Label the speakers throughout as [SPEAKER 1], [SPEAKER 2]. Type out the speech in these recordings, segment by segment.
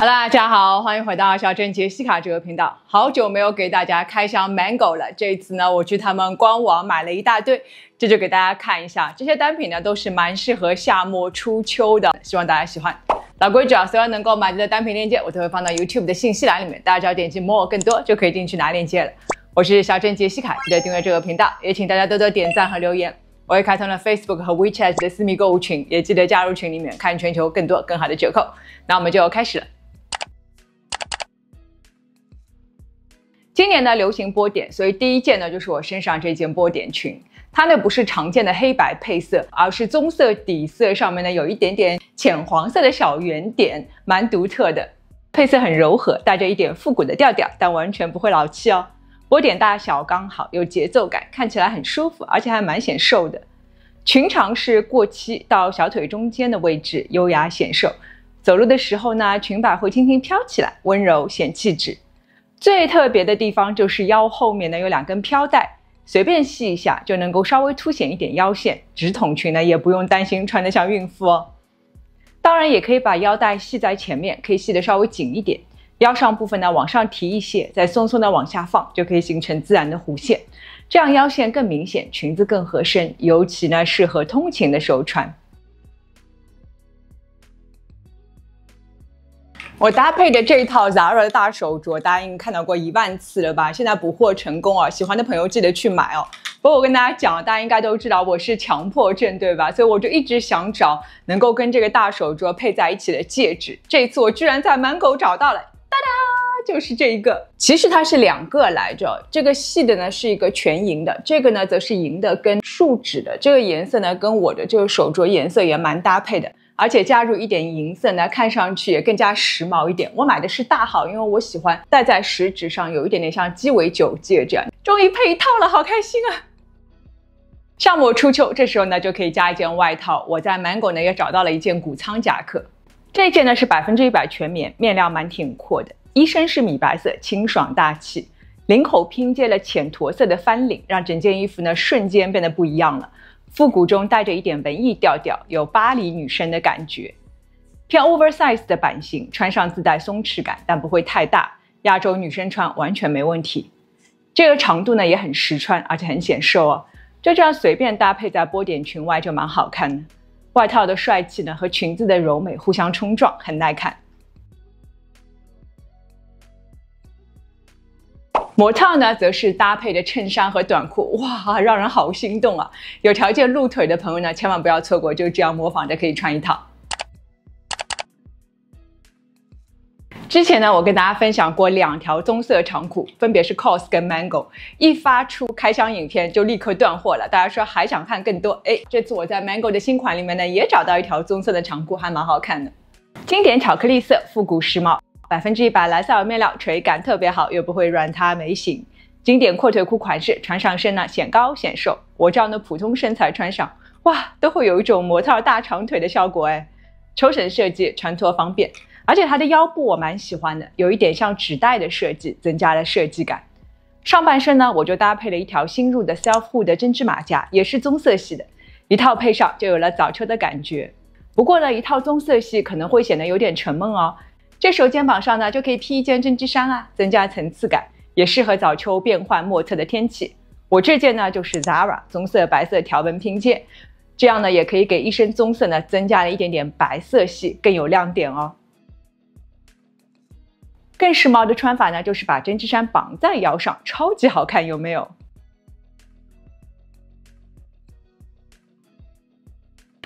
[SPEAKER 1] Hello， 大家好，欢迎回到小镇杰西卡这个频道。好久没有给大家开箱 Mango 了，这一次呢，我去他们官网买了一大堆，这就给大家看一下。这些单品呢，都是蛮适合夏末初秋的，希望大家喜欢。老规矩啊，所有能够买的单品链接，我都会放到 YouTube 的信息栏里面，大家只要点击 More 更多就可以进去拿链接了。我是小镇杰西卡，记得订阅这个频道，也请大家多多点赞和留言。我也开通了 Facebook 和 WeChat 的私密购物群，也记得加入群里面看全球更多更好的折扣。那我们就开始了。今年呢流行波点，所以第一件呢就是我身上这件波点裙。它呢不是常见的黑白配色，而是棕色底色，上面呢有一点点浅黄色的小圆点，蛮独特的。配色很柔和，带着一点复古的调调，但完全不会老气哦。波点大小刚好，有节奏感，看起来很舒服，而且还蛮显瘦的。裙长是过膝到小腿中间的位置，优雅显瘦。走路的时候呢，裙摆会轻轻飘起来，温柔显气质。最特别的地方就是腰后面呢有2根飘带，随便系一下就能够稍微凸显一点腰线，直筒裙呢也不用担心穿得像孕妇哦。当然也可以把腰带系在前面，可以系得稍微紧一点，腰上部分呢往上提一些，再松松的往下放，就可以形成自然的弧线，这样腰线更明显，裙子更合身，尤其呢适合通勤的时候穿。我搭配的这一套 Zara 的大手镯，大家应该看到过1万次了吧？现在补货成功啊，喜欢的朋友记得去买哦。不过我跟大家讲，大家应该都知道我是强迫症，对吧？所以我就一直想找能够跟这个大手镯配在一起的戒指。这一次我居然在Mango找到了，哒哒，就是这一个。其实它是2个来着，这个细的呢是一个全银的，这个呢则是银的跟树脂的。这个颜色呢跟我的这个手镯颜色也蛮搭配的。而且加入一点银色呢，看上去也更加时髦一点。我买的是大号，因为我喜欢戴在食指上，有一点点像鸡尾酒戒这样。终于配一套了，好开心啊！夏末初秋，这时候呢就可以加一件外套。我在 Mango 呢也找到了一件谷仓夹克，这件呢是100%全棉，面料蛮挺阔的，衣身是米白色，清爽大气，领口拼接了浅驼色的翻领，让整件衣服呢瞬间变得不一样了。复古中带着一点文艺调调，有巴黎女生的感觉。偏 oversize 的版型，穿上自带松弛感，但不会太大，亚洲女生穿完全没问题。这个长度呢也很实穿，而且很显瘦哦。就这样随便搭配在波点裙外就蛮好看的。外套的帅气呢和裙子的柔美互相冲撞，很耐看。模套呢则是搭配的衬衫和短裤，哇，让人好心动啊！有条件露腿的朋友呢千万不要错过，就这样模仿着可以穿一套。之前呢我跟大家分享过2条棕色长裤，分别是 COS 跟 Mango， 一发出开箱影片就立刻断货了，大家说还想看更多，这次我在 Mango 的新款里面呢也找到一条棕色的长裤，还蛮好看的。经典巧克力色，复古时髦，100%莱赛尔面料，垂感特别好，又不会软塌没型。经典阔腿裤款式，穿上身呢显高显瘦，我这样的普通身材穿上，哇，都会有一种模特大长腿的效果抽绳设计，穿脱方便，而且它的腰部我蛮喜欢的，有一点像纸袋的设计，增加了设计感。上半身呢我就搭配了一条新入的 self hood 的针织马甲，也是棕色系的，一套配上就有了早秋的感觉。不过呢一套棕色系可能会显得有点沉闷哦。这时候肩膀上呢就可以披一件针织衫啊，增加层次感，也适合早秋变幻莫测的天气。我这件呢就是 Zara 棕色白色条纹拼接，这样呢也可以给一身棕色呢增加了一点点白色系，更有亮点哦。更时髦的穿法呢就是把针织衫绑在腰上，超级好看，有没有？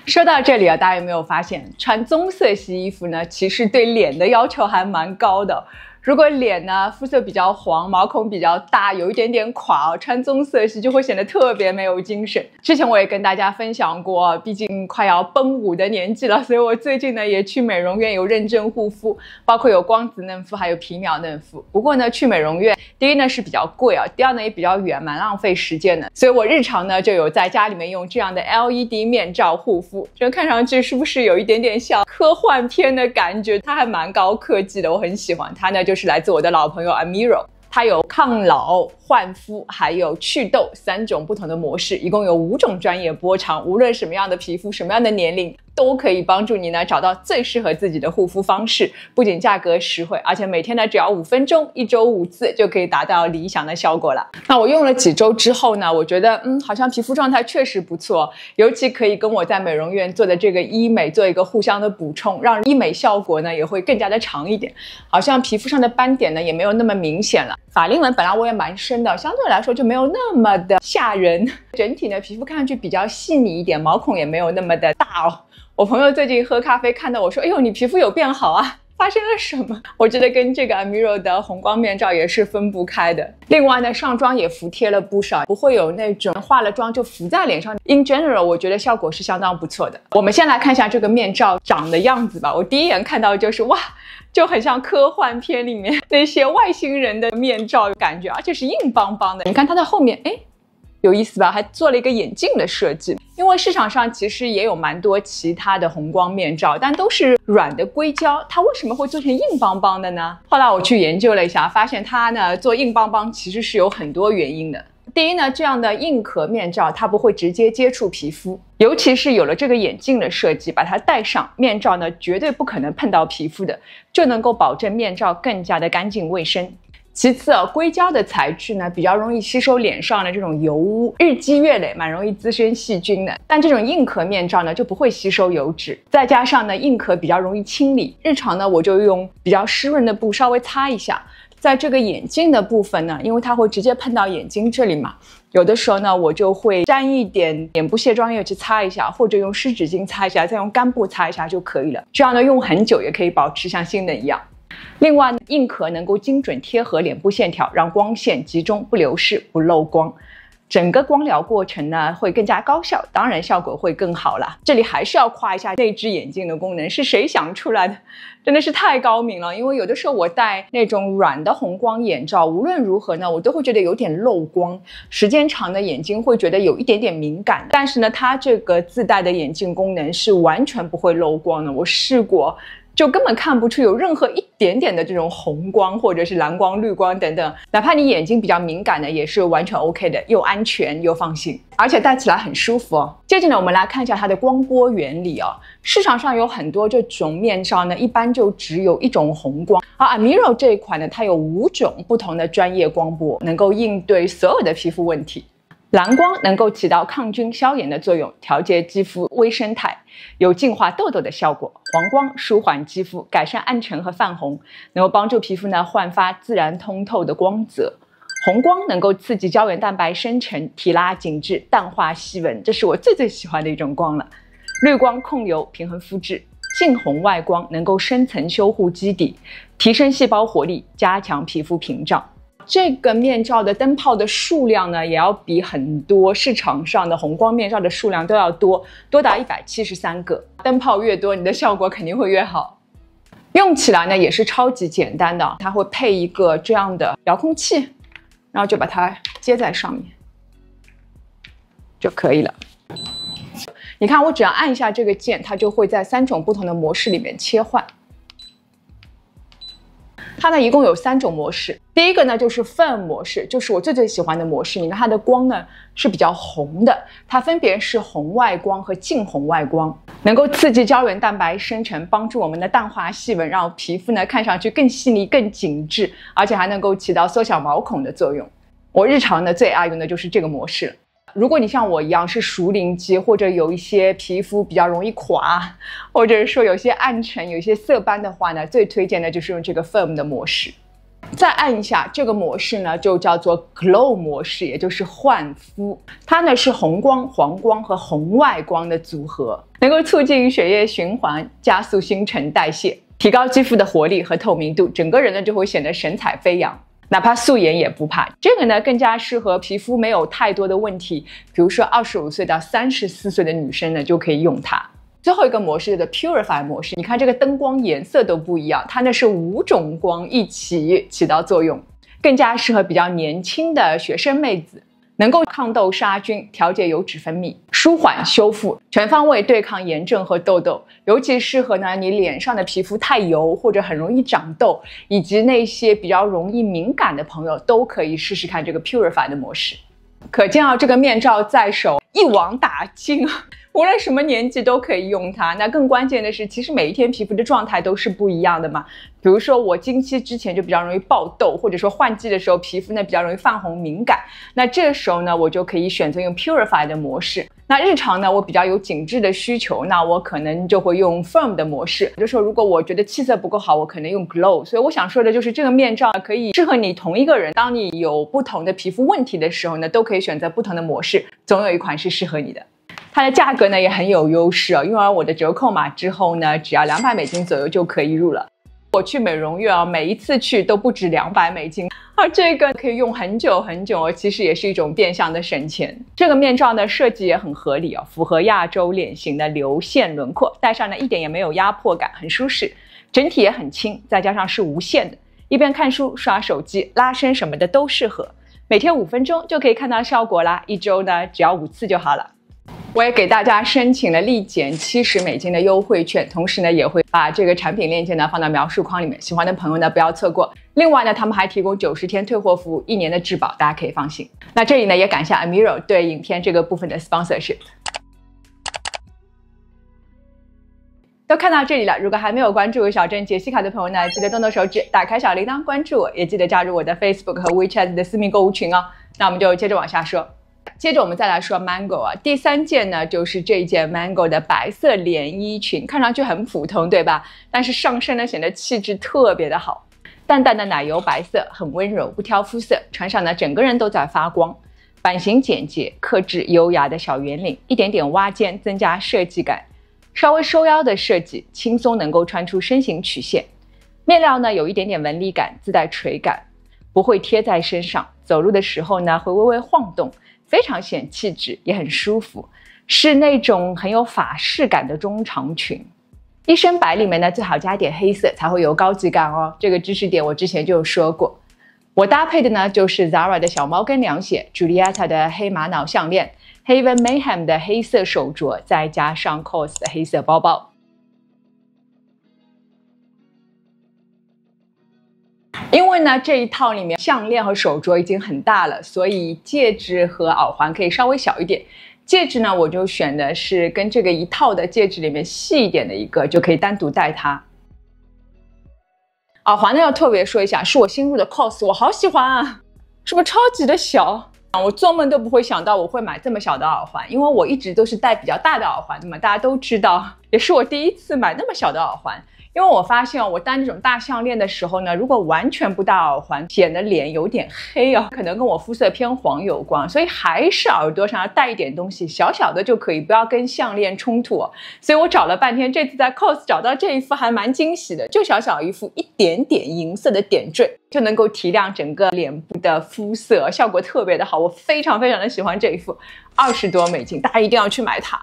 [SPEAKER 1] 说到这里啊，大家有没有发现，穿棕色系衣服呢，其实对脸的要求还蛮高的。如果脸呢肤色比较黄，毛孔比较大，有一点点垮穿棕色系就会显得特别没有精神。之前我也跟大家分享过，毕竟快要奔5的年纪了，所以我最近呢也去美容院有认证护肤，包括有光子嫩肤还有皮秒嫩肤。不过呢去美容院，第一呢是比较贵第二呢也比较远，蛮浪费时间的，所以我日常呢就有在家里面用这样的 LED 面罩护肤，这看上去是不是有一点点像科幻片的感觉？它还蛮高科技的，我很喜欢它呢，就是来自我的老朋友 Amiro， 它有抗老、焕肤还有祛痘3种不同的模式，一共有5种专业波长，无论什么样的皮肤、什么样的年龄，都可以帮助你呢找到最适合自己的护肤方式，不仅价格实惠，而且每天呢只要5分钟，1周5次就可以达到理想的效果了。那我用了几周之后呢，我觉得好像皮肤状态确实不错，尤其可以跟我在美容院做的这个医美做一个互相的补充，让医美效果呢也会更加的长一点，好像皮肤上的斑点呢也没有那么明显了。法令纹本来我也蛮深的，相对来说就没有那么的吓人，整体呢皮肤看上去比较细腻一点，毛孔也没有那么的大哦。我朋友最近喝咖啡看到我说，哎呦，你皮肤有变好啊，发生了什么？我觉得跟这个 Amiro 的红光面罩也是分不开的。另外呢，上妆也服帖了不少，不会有那种化了妆就浮在脸上。In general， 我觉得效果是相当不错的。我们先来看一下这个面罩长的样子吧。我第一眼看到就是哇，就很像科幻片里面那些外星人的面罩感觉，而且是硬邦邦的。你看它的后面，哎，有意思吧？还做了一个眼镜的设计。因为市场上其实也有蛮多其他的红光面罩，但都是软的硅胶，它为什么会做成硬邦邦的呢？后来我去研究了一下，发现它呢做硬邦邦其实是有很多原因的。第一呢，这样的硬壳面罩它不会直接接触皮肤，尤其是有了这个眼镜的设计，把它戴上，面罩呢绝对不可能碰到皮肤的，就能够保证面罩更加的干净卫生。其次硅胶的材质呢比较容易吸收脸上的这种油污，日积月累蛮容易滋生细菌的。但这种硬壳面罩呢就不会吸收油脂，再加上呢硬壳比较容易清理，日常呢我就用比较湿润的布稍微擦一下。在这个眼镜的部分呢，因为它会直接碰到眼睛这里嘛，有的时候呢我就会沾一点脸部卸妆液去擦一下，或者用湿纸巾擦一下，再用干布擦一下就可以了。这样呢用很久也可以保持像新的一样。另外，硬壳能够精准贴合脸部线条，让光线集中不流失不漏光，整个光疗过程呢会更加高效，当然效果会更好了。这里还是要夸一下内置眼镜的功能，是谁想出来的？真的是太高明了。因为有的时候我戴那种软的红光眼罩，无论如何呢我都会觉得有点漏光，时间长的眼睛会觉得有一点点敏感。但是呢它这个自带的眼镜功能是完全不会漏光的，我试过就根本看不出有任何一点点的这种红光或者是蓝光、绿光等等，哪怕你眼睛比较敏感的也是完全 OK 的，又安全又放心，而且戴起来很舒服哦。接着呢，我们来看一下它的光波原理哦。市场上有很多这种面罩呢，一般就只有一种红光，而 Amiro 这一款呢，它有5种不同的专业光波，能够应对所有的皮肤问题。蓝光能够起到抗菌消炎的作用，调节肌肤微生态，有净化痘痘的效果。黄光舒缓肌肤，改善暗沉和泛红，能够帮助皮肤呢焕发自然通透的光泽。红光能够刺激胶原蛋白生成，提拉紧致，淡化细纹，这是我最喜欢的一种光了。绿光控油，平衡肤质。近红外光能够深层修护基底，提升细胞活力，加强皮肤屏障。这个面罩的灯泡的数量呢，也要比很多市场上的红光面罩的数量都要多达173个。灯泡越多，你的效果肯定会越好。用起来呢也是超级简单的，它会配一个这样的遥控器，然后就把它接在上面就可以了。你看，我只要按一下这个键，它就会在3种不同的模式里面切换。它呢一共有3种模式，第一个呢就是 Firm 模式，就是我最喜欢的模式。你看它的光呢是比较红的，它分别是红外光和近红外光，能够刺激胶原蛋白生成，帮助我们的淡化细纹，让皮肤呢看上去更细腻、更紧致，而且还能够起到缩小毛孔的作用。我日常呢最爱用的就是这个模式。如果你像我一样是熟龄肌，或者有一些皮肤比较容易垮，或者是说有些暗沉、有些色斑的话呢，最推荐的就是用这个 Firm 的模式。再按一下这个模式呢，就叫做 Glow 模式，也就是焕肤。它呢是红光、黄光和红外光的组合，能够促进血液循环，加速新陈代谢，提高肌肤的活力和透明度，整个人呢就会显得神采飞扬。哪怕素颜也不怕。这个呢更加适合皮肤没有太多的问题，比如说25岁到34岁的女生呢就可以用它。最后一个模式叫做 Purify 模式，你看这个灯光颜色都不一样，它呢是5种光一起起到作用，更加适合比较年轻的学生妹子，能够抗痘杀菌，调节油脂分泌，舒缓修复，全方位对抗炎症和痘痘。尤其适合呢你脸上的皮肤太油或者很容易长痘，以及那些比较容易敏感的朋友，都可以试试看这个 Purify 的模式。可见啊，这个面罩在手一网打尽啊！无论什么年纪都可以用它。那更关键的是，其实每一天皮肤的状态都是不一样的嘛。比如说我经期之前就比较容易爆痘，或者说换季的时候皮肤呢比较容易泛红敏感，那这时候呢我就可以选择用 Purify 的模式。那日常呢我比较有紧致的需求，那我可能就会用 Firm 的模式。有的时候如果我觉得气色不够好，我可能用 Glow。所以我想说的就是这个面罩可以适合你同一个人，当你有不同的皮肤问题的时候呢，都可以选择不同的模式，总有一款是适合你的。它的价格呢也很有优势用完我的折扣码之后呢，只要$200左右就可以入了。我去美容院每一次去都不止$200，而这个可以用很久很久其实也是一种变相的省钱。这个面罩的设计也很合理符合亚洲脸型的流线轮廓，戴上呢一点也没有压迫感，很舒适，整体也很轻，再加上是无线的，一边看书、刷手机、拉伸什么的都适合。每天5分钟就可以看到效果啦，一周呢只要5次就好了。我也给大家申请了立减$70的优惠券，同时呢也会把这个产品链接呢放到描述框里面，喜欢的朋友呢不要错过。另外呢他们还提供90天退货服务，1年的质保，大家可以放心。那这里呢也感谢 Amiro 对影片这个部分的 sponsorship。都看到这里了，如果还没有关注小镇杰西卡的朋友呢，记得动动手指打开小铃铛关注我，也记得加入我的 Facebook 和 WeChat 的私密购物群那我们就接着往下说。接着我们再来说 Mango 第3件呢就是这一件 Mango 的白色连衣裙，看上去很普通对吧？但是上身呢显得气质特别的好，淡淡的奶油白色，很温柔，不挑肤色，穿上呢整个人都在发光。版型简洁，克制优雅的小圆领，一点点挖肩增加设计感，稍微收腰的设计，轻松能够穿出身形曲线。面料呢有一点点纹理感，自带垂感，不会贴在身上，走路的时候呢会微微晃动，非常显气质，也很舒服，是那种很有法式感的中长裙。一身白里面呢最好加点黑色，才会有高级感这个知识点我之前就有说过。我搭配的呢就是 Zara 的小猫跟凉鞋， Giulietta 的黑玛瑙项链， Haven Mayhem 的黑色手镯，再加上 COS 的黑色包包。因为呢这一套里面项链和手镯已经很大了，所以戒指和耳环可以稍微小一点。戒指呢我就选的是跟这个一套的戒指里面细一点的一个，就可以单独戴它。耳环呢要特别说一下，是我新入的 COS， 我好喜欢是不是超级的小？我做梦都不会想到我会买这么小的耳环，因为我一直都是戴比较大的耳环的嘛，大家都知道，也是我第一次买那么小的耳环。因为我发现我戴那种大项链的时候呢，如果完全不戴耳环，显得脸有点黑可能跟我肤色偏黄有关，所以还是耳朵上要戴一点东西，小小的就可以，不要跟项链冲突所以我找了半天，这次在 COS 找到这一副还蛮惊喜的，就小小一副，一点点银色的点缀，就能够提亮整个脸部的肤色，效果特别的好，我非常非常的喜欢这一副，$20多，大家一定要去买它。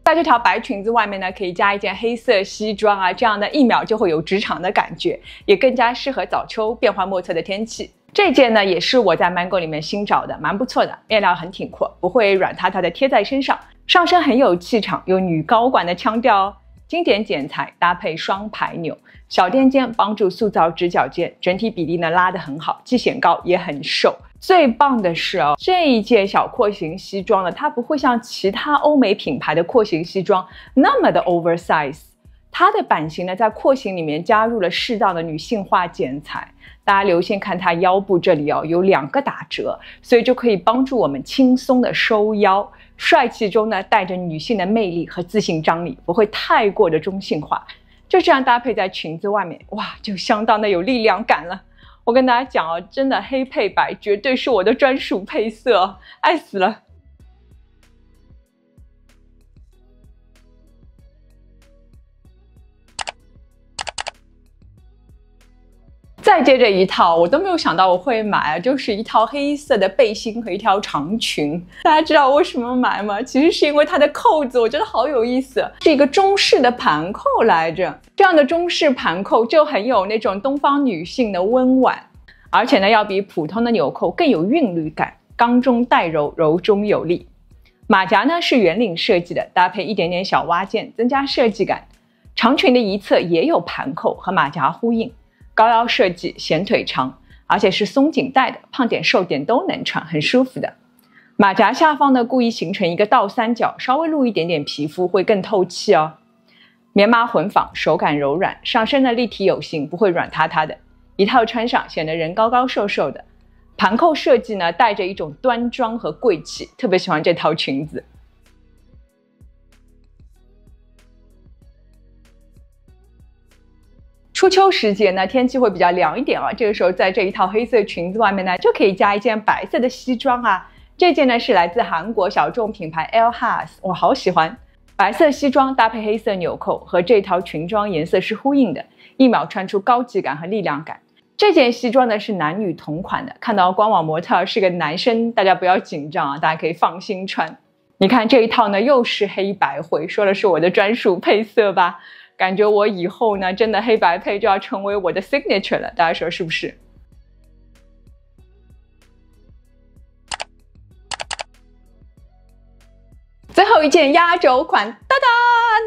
[SPEAKER 1] 在这条白裙子外面呢，可以加一件黑色西装这样的1秒就会有职场的感觉，也更加适合早秋变幻莫测的天气。这件呢也是我在 Mango 里面新找的，蛮不错的，面料很挺阔，不会软塌塌的贴在身上，上身很有气场，有女高管的腔调经典剪裁搭配双排纽，小垫肩帮助塑造直角肩，整体比例呢拉得很好，既显高也很瘦。最棒的是这一件小廓形西装呢，它不会像其他欧美品牌的廓形西装那么的 oversize， 它的版型呢在廓形里面加入了适当的女性化剪裁，大家留心看它腰部这里有2个打折，所以就可以帮助我们轻松的收腰，帅气中呢带着女性的魅力和自信张力，不会太过的中性化，就这样搭配在裙子外面，哇，就相当的有力量感了。我跟大家讲真的黑配白绝对是我的专属配色爱死了。再接着一套我都没有想到我会买就是一套黑色的背心和一条长裙。大家知道我为什么买吗？其实是因为它的扣子我觉得好有意思，是一个中式的盘扣来着。这样的中式盘扣就很有那种东方女性的温婉，而且呢要比普通的纽扣更有韵律感，刚中带柔，柔中有力。马甲呢是圆领设计的，搭配一点点小挖肩增加设计感。长裙的一侧也有盘扣和马甲呼应，高腰设计显腿长，而且是松紧带的，胖点瘦点都能穿，很舒服的。马甲下方呢故意形成一个倒三角，稍微露一点点皮肤会更透气哦。棉麻混纺，手感柔软，上身呢立体有型，不会软塌塌的。一套穿上显得人高高瘦瘦的。盘扣设计呢带着一种端庄和贵气，特别喜欢这套裙子。初秋时节呢，天气会比较凉一点啊，这个时候在这一套黑色裙子外面呢，就可以加一件白色的西装啊。这件呢是来自韩国小众品牌 Elhas， 我好喜欢。白色西装搭配黑色纽扣，和这套裙装颜色是呼应的，一秒穿出高级感和力量感。这件西装呢是男女同款的，看到官网模特是个男生，大家不要紧张啊，大家可以放心穿。你看这一套呢又是黑白灰，说的是我的专属配色吧？感觉我以后呢真的黑白配就要成为我的 signature 了，大家说是不是？最后一件压轴款，哒哒，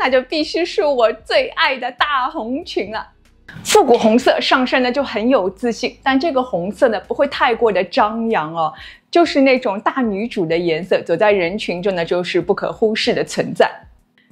[SPEAKER 1] 那就必须是我最爱的大红裙了。复古红色，上身呢就很有自信，但这个红色呢不会太过的张扬哦，就是那种大女主的颜色，走在人群中呢就是不可忽视的存在。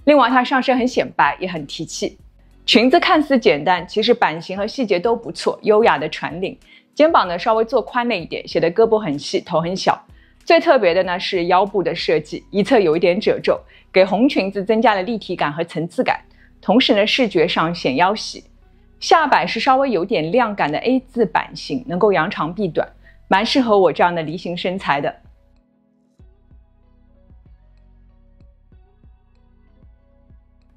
[SPEAKER 1] 另外它上身很显白，也很提气。裙子看似简单，其实版型和细节都不错，优雅的传领。肩膀呢稍微做宽了一点，显得胳膊很细，头很小。最特别的呢是腰部的设计，一侧有一点褶皱，给红裙子增加了立体感和层次感，同时呢视觉上显腰细。下摆是稍微有点亮感的 A 字版型，能够扬长避短，蛮适合我这样的梨形身材的。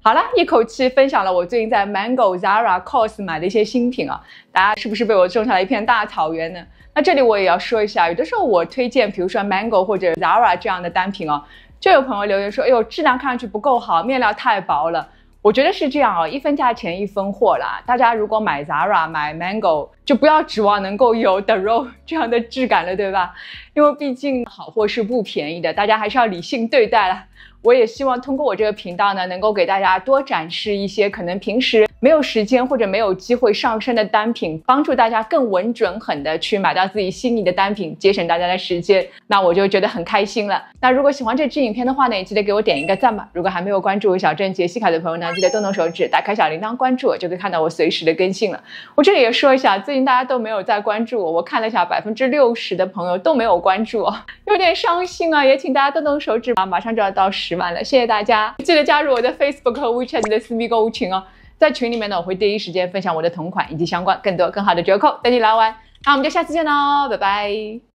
[SPEAKER 1] 好了，一口气分享了我最近在 Mango、Zara、COS 买的一些新品啊，大家是不是被我种下了一片大草原呢？那这里我也要说一下，有的时候我推荐比如说 Mango 或者 Zara 这样的单品哦，就有朋友留言说，哎呦，质量看上去不够好，面料太薄了。我觉得是这样哦，一分价钱一分货啦。大家如果买 Zara 买 Mango， 就不要指望能够有 The Row 这样的质感了，对吧？因为毕竟好货是不便宜的，大家还是要理性对待了。我也希望通过我这个频道呢，能够给大家多展示一些可能平时没有时间或者没有机会上身的单品，帮助大家更稳准狠的去买到自己心仪的单品，节省大家的时间，那我就觉得很开心了。那如果喜欢这支影片的话呢，也记得给我点一个赞吧。如果还没有关注我小镇杰西卡的朋友呢，记得动动手指，打开小铃铛关注我，就可以看到我随时的更新了。我这里也说一下，最近大家都没有在关注我，我看了一下60%的朋友都没有关注我，有点伤心啊，也请大家动动手指吧，马上就要到10万了，谢谢大家，记得加入我的 Facebook 和 WeChat 的私密购物群哦。在群里面呢，我会第一时间分享我的同款以及相关更多更好的折扣等你来玩。那我们就下次见喽，拜拜。